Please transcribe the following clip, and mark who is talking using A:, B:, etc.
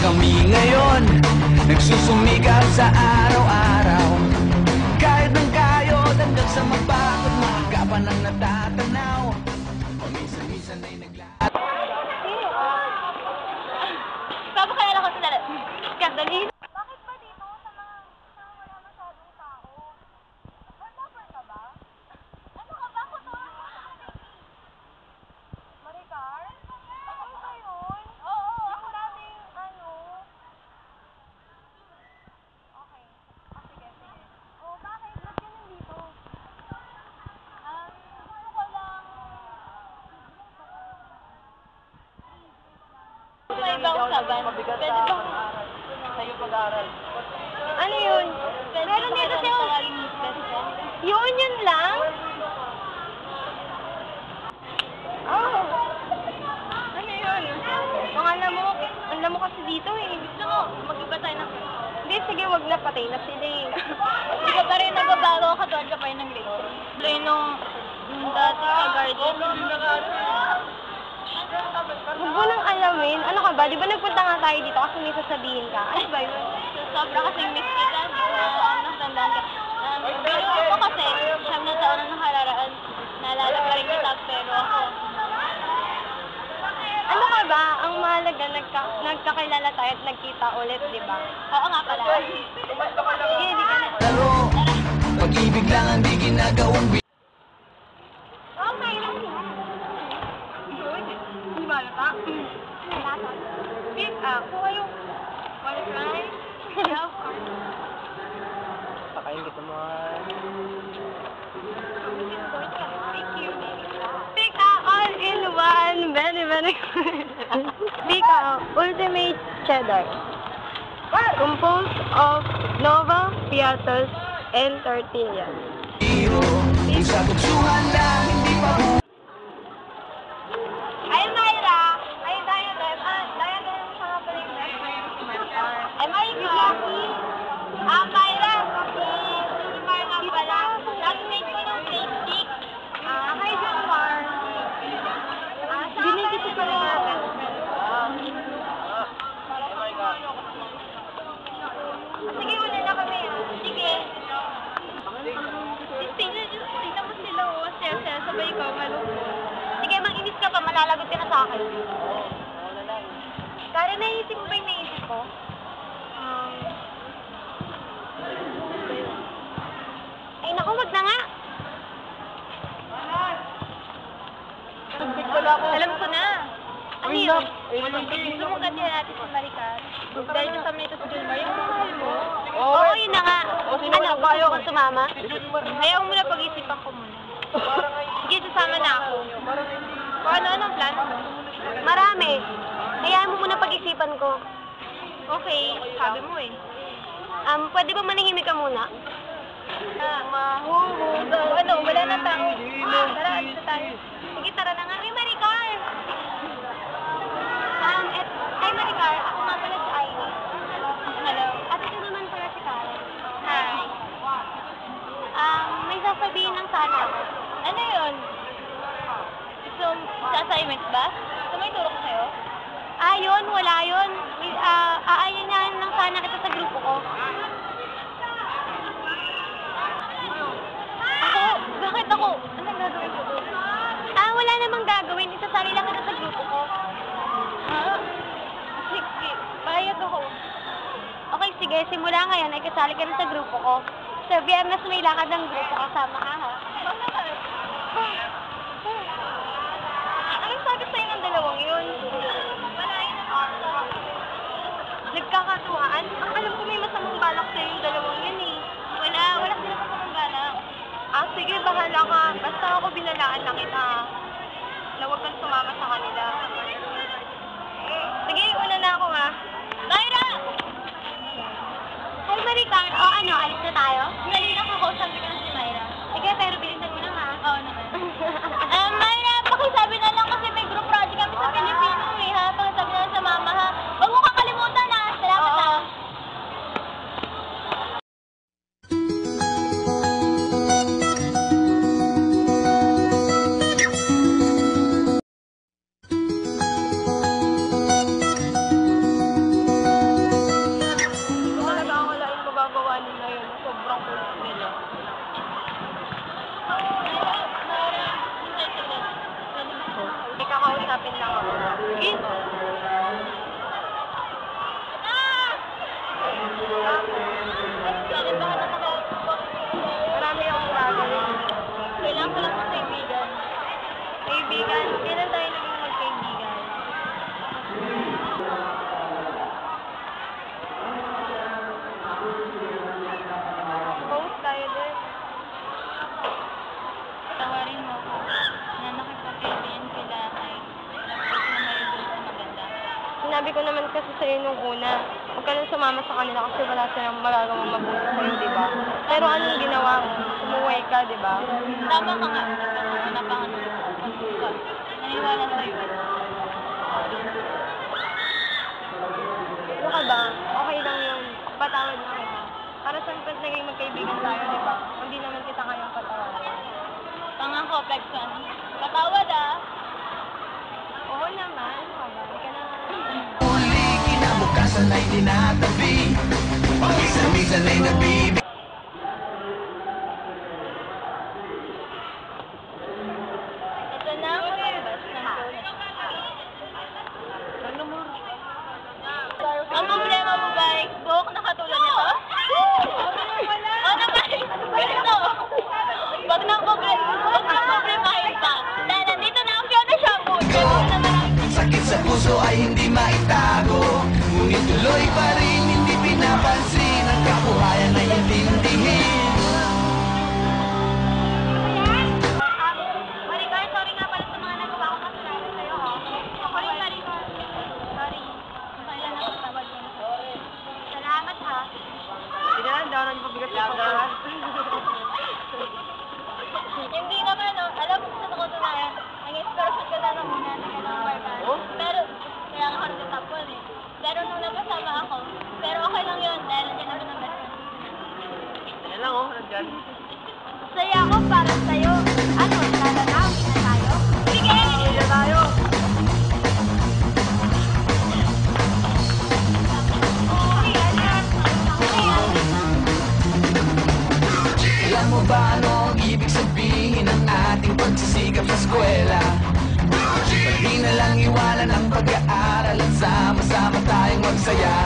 A: kami ngayon nagsusumikap sa araw-araw. Kahit ng kayod hanggang sa mabakot, maaga pa nang natatanaw. Paminsan-minsan ay naglaat.
B: Papakilala ko sa Skandalin.
C: Bakit ba dito sa mga wala masyadong tao? Undercover ka ba? Ano ka ba? Kutuloy mo sa baby. Maricar? Ano ba yun? Oo, ako daming Okay. Sige, sige. Oh, bakit? Ba't ka nandito? Gusto ko lang.
B: May ibang saban. Pwede bang
D: Sa'yo pag-aaral.
B: ano yun? Meron dito siya. Yun lang? Oh. Ano yun? Ang lamok kasi dito eh. Gusto mo, mag-iba tayo ng... Hindi, sige, wag na, patay na sila eh. Hindi ka pa rin nababago, katulad ka pa rin ng grade. Play nung dati sa garden. Huwag mo nang alamin. Ano ka ba? Di ba nagpunta nga tayo dito kasi may sasabihin ka? Ano ba yun? Sobra kasing miss kita. Natandaan ka. Pero ako kasi, siyam na taon na nakararaan. Naalala pa rin kita, pero ako... Ano ka ba? Ang mahalaga, nagkakilala tayo at nagkita ulit, di ba? Oo nga pala. Sige, di ka na.
A: Pag-ibig lang ang di ginagawang
B: Okay lang yan. Hindi ba nata? Kuha yung one try. Yeah, of course.
D: Pakain kita mo.
B: Thank you. Pick all in one. Very, very good. Pick ultimate cheddar. Composed of Nova, Piatos, and tortillas.
A: Kung sa tuksuhan lang hindi pa
B: Ay, Myra! Ay, Diadem. Diadem siya nga pala yung best friend si Marcar. Ay, Myra! Myra! Si Mar nga pala. Classmate ko ng grade 6. Hi, Jomar. Binigit ko pala nga best friend. Sige, una na kami. Sige. Tingnan mo sila, oh. Saya-saya, sabay ikaw, malungkot. Sige, mag-inis ka pa, malalagot ka na sa akin. Karen, naisip mo ba yung naisip ko? Ay, naku, wag na nga. Alam ko na. Ano yun? Gusto mong ganyan natin si Maricar. Dahil sa may ito si Julmar, yung mahal mo. Oo, yun na nga. Ano, gusto mo sumama? Ayaw mo na pag-isipan ko muna. Sige, sasama na ako. O anong plan? Marami. Hayaan mo muna pag-isipan ko. Okay, sabi mo eh. Pwede ba manahimik ka muna? Ano, wala na tao. Tara, dito tayo. Sige, tara na nga. Ay, Maricar! Ay, Maricar, ako nga pala si Ivy. Hello. At ito naman pala si Karen. Hi. May sasabihin lang sana ako. Ano yun? So, sa assignments ba? So, may turo ko sa'yo? Yun, wala yun. Aayanan lang sana kita sa grupo ko. Bakit ako? Anong gagawin ko doon? Wala namang gagawin. Isasali lang kita sa grupo ko. Sige, bayad ako. Okay, sige. Simula ngayon ay kasali ka na sa grupo ko. Sa Biyernes may lakad ng grupo kasama ka, ha? Anong sabi sa'yo ng dalawang yun? Wala yun ang nagkakatuwaan? Ang alam ko may masamang balak sa'yo yung dalawang yun eh. Wala sila masamang balak. Sige, bahala ka. Basta ako binalaan na kita. Na huwag kang sumama sa kanila. Sige, una na ako ha. Myra! Hi, Maricar. Alis na tayo? Dali lang ako. Sabi ko na si Myra. Sige, pero bilisan mo na ha. Oo naman. Myra, pakisabi na lang kasi may group project kami sa Pilipino eh ha. Pakisabi na lang sa mama ha. Huwag mo kakalimutan ha. Salamat ha. magkaibigan? Kailan tayo naging magkaibigan? Post tayo din.
C: Tawarin mo ko na nakipagkaibigan sila ay tapos na may doon sa maganda.
B: Sinabi ko naman kasi sa'yo nung una, huwag ka nang sumama sa kanila kasi wala silang magagawang mabuti sa'yo, di ba? Pero anong ginawa mo? Sumuway ka, di ba?
C: Tama ka nga, nagkakauna pa nga magbuka. Naniwala sa'yo.
B: Ano ka ba? Okay lang yun. Patawad na kita. Para saan pa naging magkaibigan tayo, di ba? Hindi naman kita kayang patawarin.
C: Pangako, Plexon. Patawad ah.
B: Oo naman. Hindi ka na...
A: Uli, kinabukasan ay tinatabi. Paminsan-minsan ay nabibig.
C: Ito na ang matambas ng Ang problema mo ba ay buhok na katulad nito? O naman, ito. Wag nang problemahin pa. Dahil nandito na ang Fiona shampoo. Buhok na maraming
A: Sakit sa puso ay hindi maitago. Ngunit tuloy pa rin hindi pinapansin. Ang kabuhayan ay intindihin.
B: Maricar, sorry nga pala sa mga nagawa ko kasalanan sa'yo, ha? Ako rin, Maricar. Sorry.
C: Kailan ako tawad ko na sa'yo.
B: Salamat, ha?
D: Hindi na, hindi ako nang pabigat sa pagkakas.
C: Hindi naman, no? Alam mo sa katunayan, nag-expression ka na nung una na kailangan barkan.
D: Oh?
C: Pero, kaya nga ako top 1 eh. Pero nung nagkasama ako, pero okay lang yun dahil nandiyan ako ng best friend.
D: Yan lang oh, nandyan.
B: Saya ako para sa'yo. Ano, talanawin na tayo?
C: Sige!
D: Sige tayo!
A: Alam mo ba ano ang ibig sabihin ng ating pagsisikap sa eskwela? Pwede na lang iwanan ang pag-aaral at sama-sama tayong magsaya.